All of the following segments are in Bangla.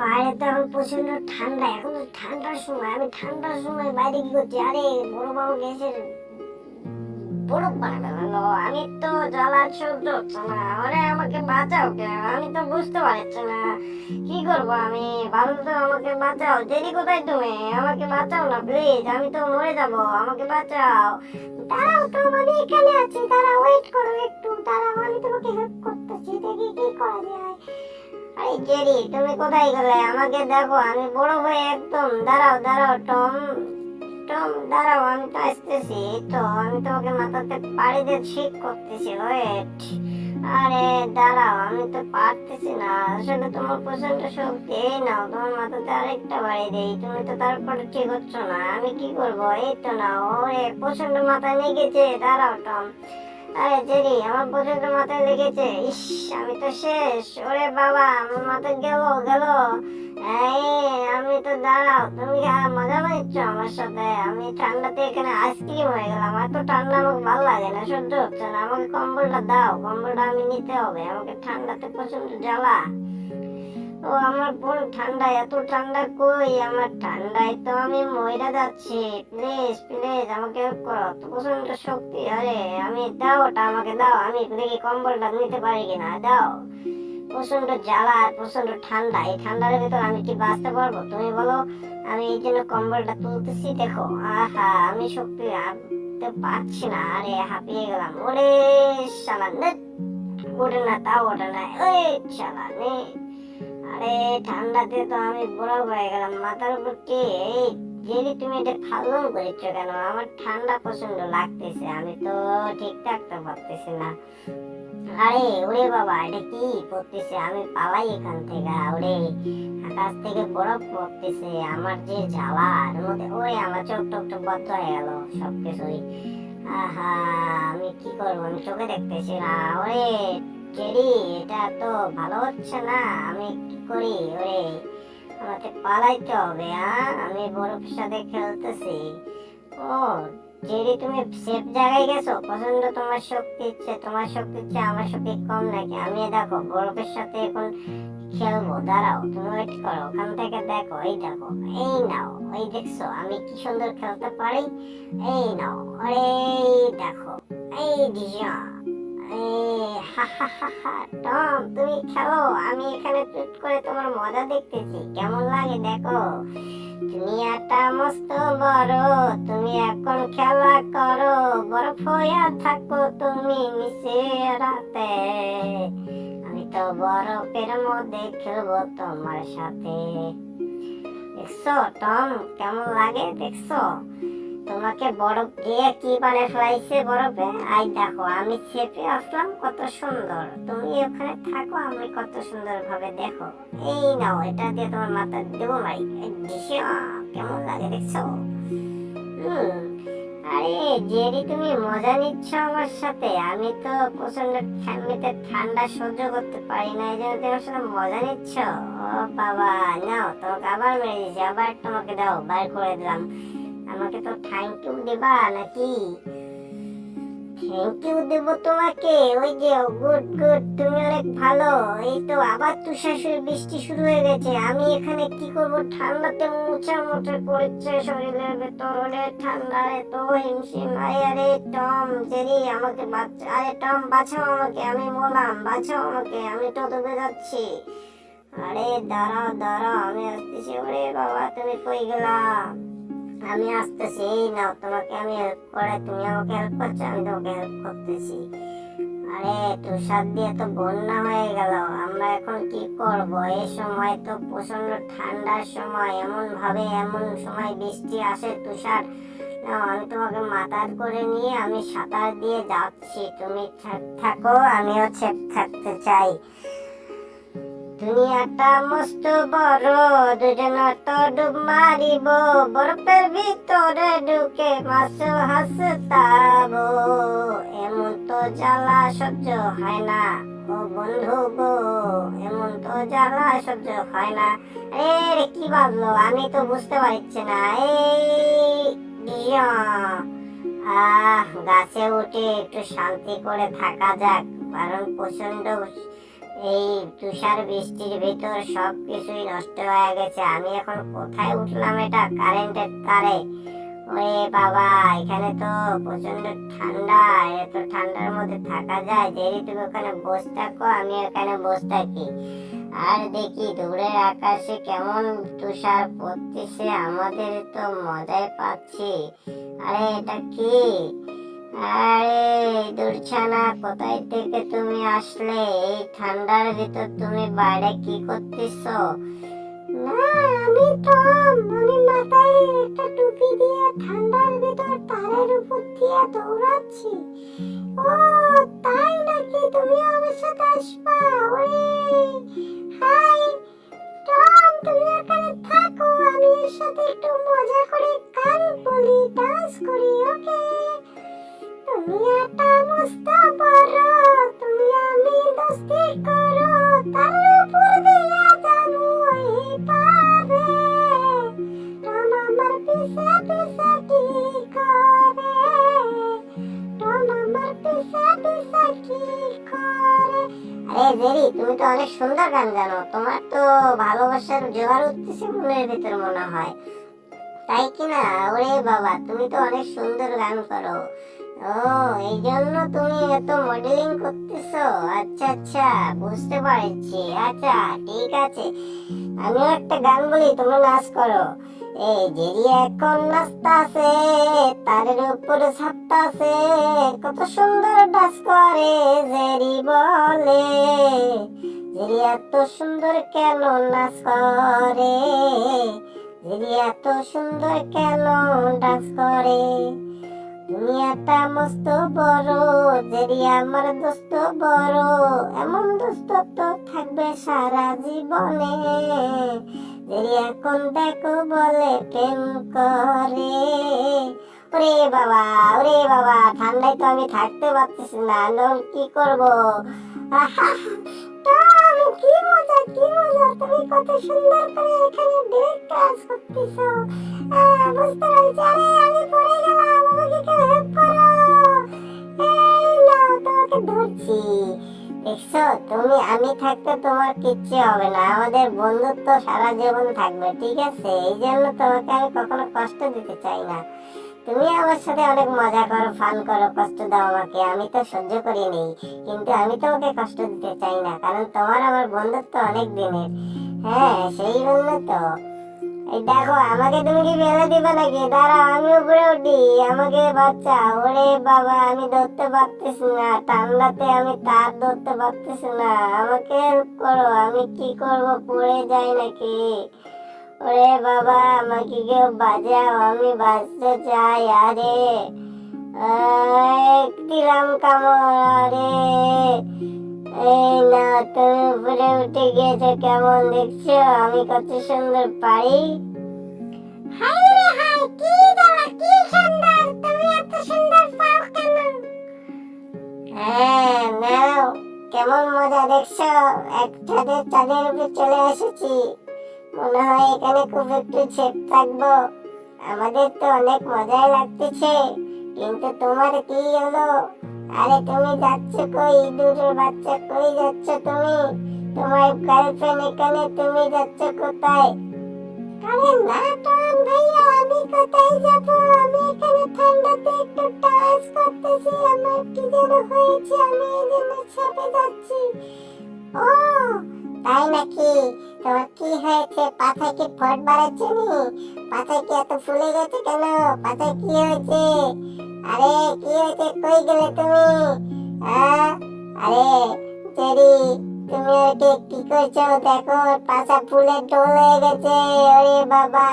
বাইরে তো এখন প্রচন্ড ঠান্ডা, এখন তো ঠান্ডার সময়, আমি ঠান্ডার সময় বাইরে কি করছি? আরে বড় বাবু গ্যাসের বরফ বানাবে ভালো, আমি তো জ্বালা সহ্য হচ্ছে না। আরে আমাকে বাঁচাও কেন, আমি তো বুঝতে পারছি না কি করবো আমি। ভালো তো আমাকে বাঁচাও। জেরি কোথায় তুমি? আমাকে বাঁচাও না প্লিজ, আমি তো মরে যাব, আমাকে বাঁচাও। দাঁড়াও তো, আমি এখানে আছি, দাঁড়াও, ওয়েট করো একটু, দাঁড়াও, আমি তোমাকে হেল্প করতেছি, দেখি কি করা যায়। আরে জেরি তুমি কোথায় গেলে? আমাকে দেখো, আমি বড় হয়ে একদম। দাঁড়াও দাঁড়াও টম, টম দাঁড়াও, আমি তো আসতেছি। এই তো আমি তোমাকে মাথাতে পাড়ি দিয়ে ঠিক করতেছি, ওয়েট। আরে দাঁড়াও, আমি তো পারতেছি না আসলে, তোমার প্রচন্ড শক্তি। এই নাও, তোমার মাথাতে আরেকটা বাড়ি দেই, তুমি তো তারপরে ঠিক হচ্ছ না, আমি কি করবো? এই তো নাও। ওরে প্রচন্ড মাথায় লেগেছে, দাঁড়াও টম। আরে জেরি আমার প্রচন্ড মাথায় লেগেছে, ইস আমি তো শেষ। ওরে বাবা, আমার মাথা গেল গেল। এই আমি তো, দাঁড়াও, তুমি মজা নিচ্ছ আমার সাথে? আমি ঠান্ডাতে এখানে আইসক্রিম হয়ে গেলাম, এত ঠান্ডা আমাকে ভালো লাগে না, সহ্য হচ্ছে না। আমাকে কম্বলটা দাও, কম্বলটা আমি নিতে হবে, আমাকে ঠান্ডাতে প্রচন্ড জ্বালা। ও আমার বোন ঠান্ডা, এত ঠান্ডা কই আমার, ঠান্ডায় তো আমি মইরা যাচ্ছি। প্লিজ প্লিজ আমাকে হেল্প করো, তো প্রচন্ড শক্তি। আরে আমি, দাও ওটা আমাকে দাও, আমি দেখি কম্বলটা নিতে পারি কিনা, দাও। প্রচন্ড জ্বালা আর প্রচন্ড ঠান্ডা, এই ঠান্ডার ভিতর আমি কি বাঁচতে পারবো তুমি বলো? আমি এই জন্য কম্বলটা তুলতেছি, দেখো। আহা আমি শক্তি আনতে পারছি না, আরে হাঁপিয়ে গেলাম। ওরে শালা নে, ওঠে না, তাও ওঠে না, ওই শালা নে। আরে ঠান্ডাতে তো আমি বুড়ো হয়ে গেলাম, মাথার উপর কি এই জেরি, তুমি এটা ফালন করেছো কেন? আমার ঠান্ডা প্রচন্ড লাগতেছে, আমি তো ঠিক থাকতে পারতেছি না। আরে ওরে বাবা, এটা কি পড়তেছে? আমি পালাই এখান থেকে। ওরে আকাশ থেকে বরফ পড়তেছে, আমার যে জ্বালা এর মধ্যে। ওরে আমার চোখ টোক তো বন্ধ হয়ে গেল সবকিছুই। আহা আমি কি করবো, আমি চোখে দেখতেছি না। ওরে জেরি, এটা তো ভালো হচ্ছে না, আমি কি করি? ওরে আমাকে পালাইতে হবে। আমি বরফের সাথে খেলতেছি। ও জেরি, তুমি সেফ জায়গায় গেছো? পছন্দ তোমার শক্তি ইচ্ছে, তোমার শক্তি ইচ্ছে আমার শক্তি কম নাকি? আমি দেখো বরফের সাথে এখন খেলবো, দাঁড়াও তুমি ওয়েট করো, ওখান থেকে দেখো, এই দেখো, এই নাও, এই দেখছো আমি কি সুন্দর খেলতে পারি? এই নাও, আরে দেখো, এই ডিজা, এই হা হা হা হা। টম তুমি খেলো, আমি এখানে চুপ করে তোমার মজা দেখতেছি, কেমন লাগে দেখো। দুনিয়াটা মস্ত বড়, তুমি এখন খেলা করো, বরফ হইয়া থাকো তুমি নিচে রাতে, আমি তো বরফের মধ্যে খেলবো তোমার সাথে। দেখছো টম কেমন লাগে? দেখছো তোমাকে বরফ দিয়ে কি বানিয়ে ফেলাইছে বরফে? আই দেখো আমি চেপে আসলাম, কত সুন্দর। তুমি ওখানে থাকো, আমি কত সুন্দর ভাবে দেখো। এই নাও, এটা দিয়ে তোমার মাথা দেবো ভাই। কেমন লাগে দেখছো? হুম। আরে জেরি তুমি মজা নিচ্ছ আমার সাথে? আমি তো প্রচন্ড ঠান্ডাতে ঠান্ডা সহ্য করতে পারি না, এই জন্য তোমার সাথে মজা নিচ্ছ। ও বাবা, নাও তোমাকে আবার মেরে দিয়েছি, আবার তোমাকে দাও, বার করে দিলাম। আমাকে তো থ্যাংক ইউ দেবা নাকি? থ্যাংক ইউ দেব তোমাকে? ওই যে গুড গুড, তুমি অনেক ভালো। এই তো আবার তুষার বৃষ্টি শুরু হয়ে গেছে, আমি এখানে কি করব? ঠান্ডাতে মোচা মোচা পড়ছে শরীরের ভেতর, ওরে ঠান্ডা এত হিমশিম। আরে টম জেরি আমাকে বাঁচা, আরে টম বাঁচাও আমাকে, আমি বললাম বাঁচাও আমাকে, আমি তো ডুবে যাচ্ছি। আরে দাঁড়াও দাঁড়াও, আমি আসতেছি। ওরে বাবা তুমি কই গেলা? আমি আসতেছি, এই নাও তোমাকে আমি হেল্প করে, তুমি আমাকে হেল্প করছো, আমি তোমাকে হেল্প করতেছি। আরে তুষার দিয়ে তো বন্যা হয়ে গেল, আমরা এখন কি করব? এই সময় তো প্রচন্ড ঠান্ডার সময়, এমন ভাবে এমন সময় বৃষ্টি আসে, তুষার। নাও আমি তোমাকে মাথার করে নিয়ে আমি সাঁতার দিয়ে যাচ্ছি, তুমি থাকো, আমিও সেফ থাকতে চাই। দুনিয়াটা মস্ত বড়, দুজন তো ডুব মারিব, বরফের ভিতরে ঢুকে মাছ হাসতাবো, এমন তো জ্বালা সহ্য হয় না ও বন্ধু গো, এমন তো জ্বালা সহ্য হয় না। রে কি বাজলো, আমি তো বুঝতে পারছি না। এই ডিয়া, গাছে উঠে একটু শান্তি করে থাকা যাক, কারণ প্রচন্ড এই তুষার বৃষ্টির ভিতর সবকিছুই নষ্ট হয়ে গেছে। আমি এখন কোথায় উঠলাম? এটা কারেন্টের তারে। ওরে বাবা, এখানে তো প্রচন্ড ঠান্ডা। এত ঠান্ডার মধ্যে থাকা যায়? জেরি তুমি ওখানে বসে থাকো, আমি এখানে বসে থাকি। আর দেখি দূরের আকাশে কেমন তুষার পড়তেছে, আমাদের তো মজাই পাচ্ছি। আরে এটা কি? আরে দুর্ছানা, কোথায় থেকে তুমি আসলে? এই ঠান্ডার ভিতর তুমি বাইরে কি করতেছো? না, আমি মাথায় একটা টুপি দিয়ে ঠান্ডার ভিতর তারের উপর দিয়ে দৌড়াচ্ছি। ও তাই নাকি? তুমি আমার সাথে আসবা? ওরে হাই টম, তুমি এখানে থাকো, আমি এর সাথে একটু মজা করে গান বলি, ডান্স করি। ওকে, তুমি একটা মস্ত বড়, তুমি আমি দোস্তি করো, তার উপর দিয়া যাবো এই পারে। টম আমার পিছে পিছে কি করে? টম আমার পিছে পিছে কি করে? আরে জেরি, তুমি তো অনেক সুন্দর গান জানো। তোমার তো ভালোবাসার জোয়ার উঠতেছে মনের ভিতর মনে হয়, তাই কি না? ওরে বাবা, তুমি তো অনেক সুন্দর গান করো। ও, এই জন্য তুমি এত মডেলিং করতেছো? আচ্ছা আচ্ছা, বুঝতে পারছি। আচ্ছা ঠিক আছে, আমিও একটা গান বলি, তুমি নাচ করো। এই জেরি এখন নাচতাছে, তারের উপরে ছাপতাছে, কত সুন্দর ডান্স করে জেরি বলে। জেরি এত সুন্দর কেন নাচ করে? জেরি এত সুন্দর কেন ডান্স করে? দুনিয়াটা মস্ত বড়, জেরি আমার দোস্ত বড়, এমন দোস্ত তো থাকবে সারা জীবনে। জেরি এখন দেখো বলে প্রেম করে। ওরে বাবা, ওরে বাবা, ঠান্ডায় তো আমি থাকতে পারতেছি না, এখন কি করবো? কি মজা, কি মজা! তুমি কত সুন্দর করে এখানে ব্রেক ডান্স করতেছো। বুঝতে পারছি। আরে আমি পড়ে গেলাম, আমাকে কেউ হেল্প করো। এই নাও, তোমাকে ধরছি। দেখছো, তুমি আমি থাকতে তোমার কিচ্ছু হবে না, আমাদের বন্ধুত্ব সারা জীবন থাকবে, ঠিক আছে? এই জন্য তোমাকে আমি কখনো কষ্ট দিতে চাই না। তুমি আমার সাথে অনেক মজা করো, ফান করো, কষ্ট দাও আমাকে, আমি তো সহ্য করি নেই, কিন্তু আমি তোমাকে কষ্ট দিতে চাই না, কারণ তোমার আমার বন্ধুত্ব অনেক দিনের। হ্যাঁ, সেই জন্য তো। এই দেখো, আমাকে তুমি কি ফেলে দিবে নাকি? দাঁড়াও, আমি উপরে উঠি, আমাকে বাঁচাও। ওরে বাবা, আমি ধরতে পারতেছি না, ঠান্ডাতে আমি তার ধরতে পারতেছি না, আমাকে হেল্প করো। আমি কি করব, পড়ে যাই নাকি? ওরে বাবা, আমাকে কেউ বাঁচাও, আমি বাঁচতে চাই। আরে দিলাম কামড়। আরে এই না, তুমি উপরে উঠে গিয়েছো, কেমন দেখছো আমি কত সুন্দর পারি? হাই রে হাই, কি জ্বালা, কি সুন্দর! তুমি এত সুন্দর পাও কেন? হ্যাঁ নাও, কেমন মজা দেখছো? একসাথে চাঁদের উপরে চলে এসেছি, মনে হয় এখানে খুব একটু ছেপ থাকবো। আমাদের তো অনেক মজাই লাগতেছে, কিন্তু তোমার কি হলো? আরে তুমি যাচ্ছ কই? ইঁদুরের বাচ্চা, কই যাচ্ছ তুমি? তোমার গার্লফ্রেন্ড এখানে, তুমি যাচ্ছ কোথায়? আরে না টম ভাইয়া, আমি কোথায় যাব? আমি এখানে ঠান্ডাতে একটু ডান্স করতেছি, আমার কি যেন হয়েছে, আমি এই জন্য ছেপে যাচ্ছি। ও তাই নাকি? তোমার কি হয়েছে? পাথায় কি ফট বাড়াচ্ছে নি? পাথায় কি এত ফুলে গেছে কেন? পাথায় কি হয়েছে? আরে কি হয়েছে? কই গেলে তুমি? আরে জেরি, তুমি ওকে কি করছো? দেখো, পাছা ফুলে ঢোল হয়ে গেছে। ওরে বাবা!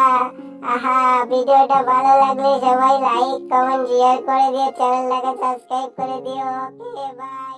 আহা, ভিডিওটা ভালো লাগলে সবাই লাইক, কমেন্ট, শেয়ার করে দিও, চ্যানেলটাকে সাবস্ক্রাইব করে দিও। Okay bye.